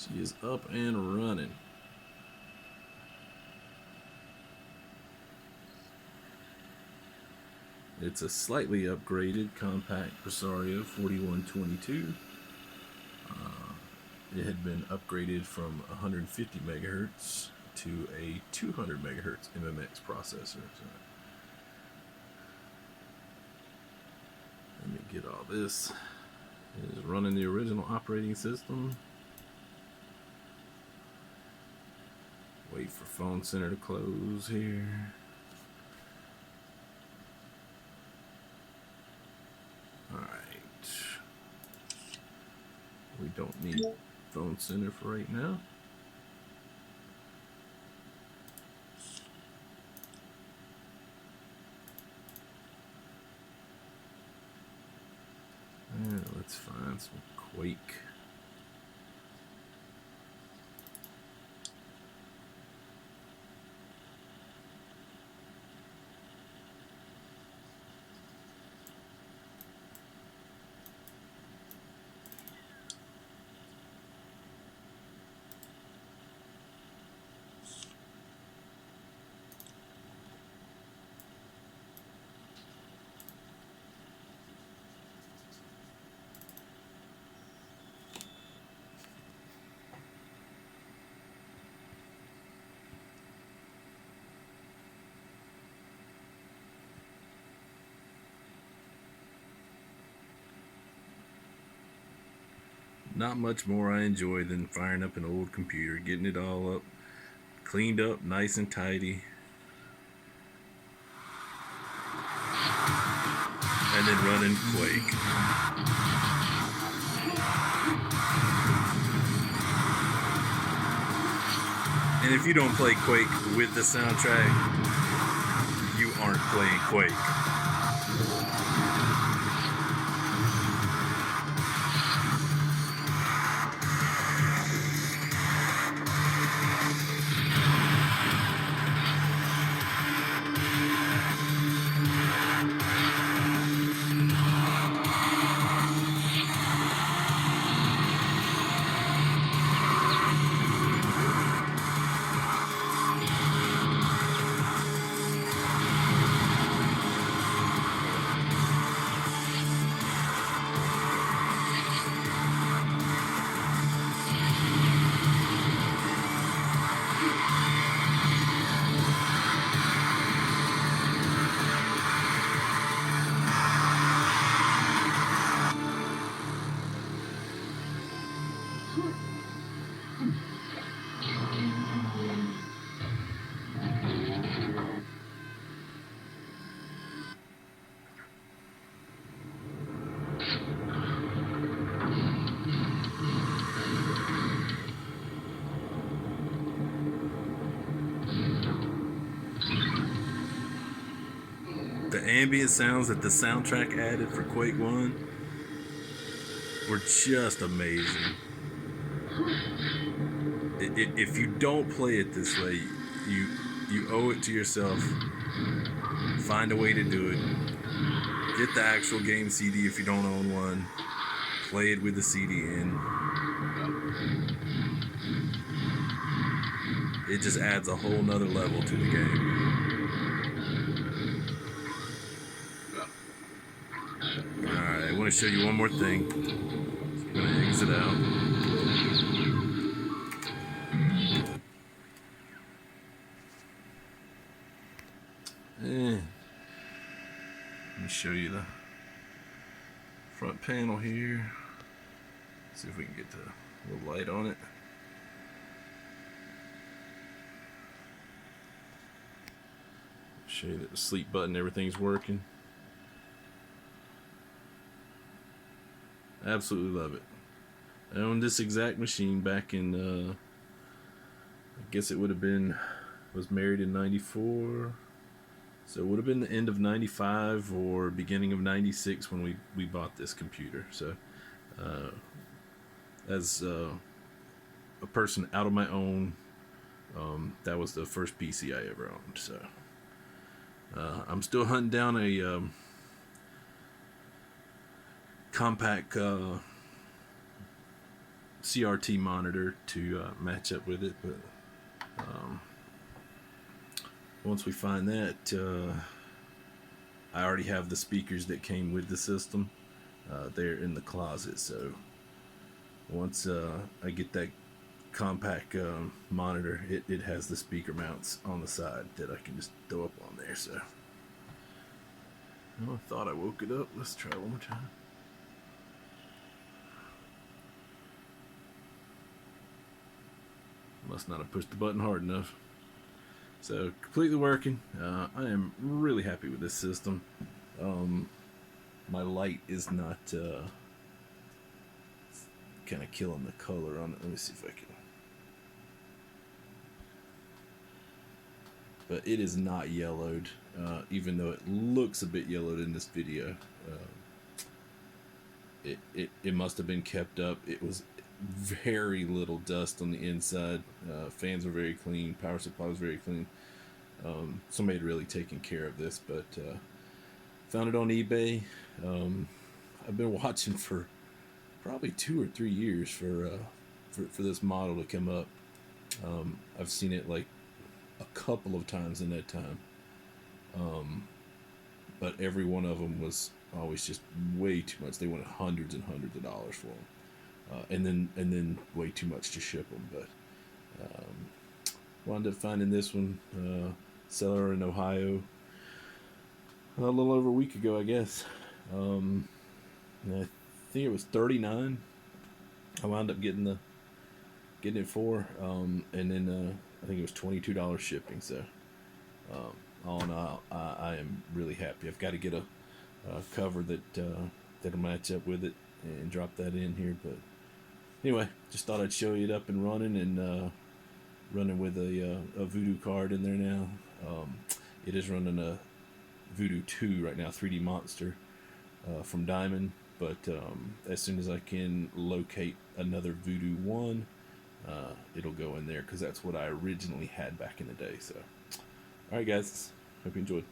She is up and running. It's a slightly upgraded Compaq Presario 4122. It had been upgraded from 150 megahertz to a 200 megahertz MMX processor. So let me get all this. It is running the original operating system. Wait for phone center to close here. Alright. We don't need phone center for right now. And let's find some Quake. Not much more I enjoy than firing up an old computer, getting it all up, cleaned up, nice and tidy, and then running Quake. And if you don't play Quake with the soundtrack, you aren't playing Quake. The ambient sounds that the soundtrack added for Quake 1 were just amazing. If you don't play it this way, you owe it to yourself. Find a way to do it. Get the actual game CD if you don't own one. Play it with the CD in. It just adds a whole nother level to the game. Alright, I want to show you one more thing. I'm going to exit out. Let me show you the front panel here. See if we can get the little light on it. Show you that the sleep button, everything's working. Absolutely love it. I owned this exact machine back in, I guess it would have been, was married in 94. So it would have been the end of 95 or beginning of 96 when we bought this computer. So as a person out of my own, that was the first PC I ever owned. So I'm still hunting down a Compaq CRT monitor to match up with it, but once we find that, I already have the speakers that came with the system. They're in the closet, so once I get that Compaq monitor, it has the speaker mounts on the side that I can just throw up on there. So I thought I woke it up. Let's try one more time. Must not have pushed the button hard enough. So completely working. I am really happy with this system. My light is not kind of killing the color on it. Let me see if I can. But it is not yellowed, even though it looks a bit yellowed in this video. It must have been kept up. It was very little dust on the inside. Fans were very clean. Power supply was very clean. Somebody had really taken care of this, but found it on eBay. I've been watching for probably 2 or 3 years for this model to come up. I've seen it like a couple of times in that time, but every one of them was always just way too much. They wanted hundreds and hundreds of dollars for them, and then way too much to ship them. But wound up finding this one, seller in Ohio, a little over a week ago, I guess. I think it was $39. I wound up getting it for, and then I think it was $22 shipping. So all in all, I am really happy. I've got to get a cover that'll match up with it and drop that in here. But anyway, just thought I'd show you it up and running, and running with a Voodoo card in there now. It is running a Voodoo 2 right now, 3D Monster from Diamond. But as soon as I can locate another Voodoo 1, it'll go in there, because that's what I originally had back in the day. So, alright guys, hope you enjoyed.